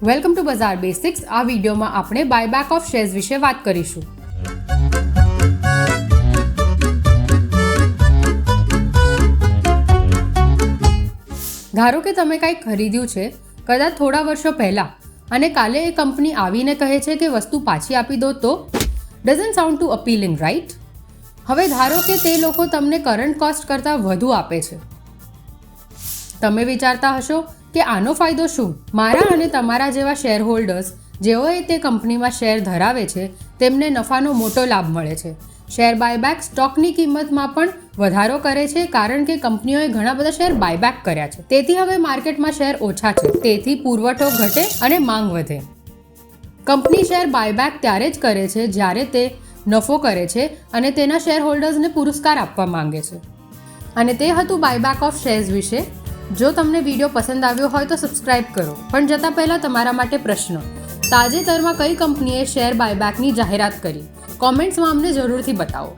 Welcome to બજાર basics. આ વિડીયોમાં આપણે બાયબેક ઓફ શેર્સ વિશે વાત કરીશું. ધારો કે તમે કંઈક ખરીદ્યું છે કદાચ થોડા વર્ષો પહેલાં, અને કાલે એ કંપની આવીને કહે છે કે વસ્તુ પાછી આપી દો, તો doesn't sound two appealing, right? હવે ધારો કે તે લોકો તમને કરંટ કોસ્ટ કરતાં વધુ આપે છે. તમે વિચારતા હશો કે આનો ફાયદો શું? મારા અને તમારા જેવા શેર હોલ્ડર્સ જેઓએ તે કંપનીમાં શેર ધરાવે છે તેમને નફાનો મોટો લાભ મળે છે. શેર બાયબેક સ્ટોકની કિંમતમાં પણ વધારો કરે છે કારણ કે કંપનીઓએ ઘણા બધા શેર બાયબેક કર્યા છે. તેથી હવે માર્કેટમાં શેર ઓછા છે, તેથી પુરવઠો ઘટે અને માંગ વધે. કંપની શેર બાયબેક ત્યારે જ કરે છે જ્યારે તે નફો કરે છે અને તેના શેર હોલ્ડર્સને પુરસ્કાર આપવા માંગે છે. અને તે હતું બાયબેક ઓફ શેર્સ વિશે. જો તમને વિડીયો પસંદ આવ્યો હોય તો સબસ્ક્રાઇબ કરો. પણ જતાં પહેલાં તમારા માટે પ્રશ્ન: તાજેતરમાં કઈ કંપનીએ શેર બાયબેકની જાહેરાત કરી? કોમેન્ટ્સમાં અમને જરૂરથી બતાવો.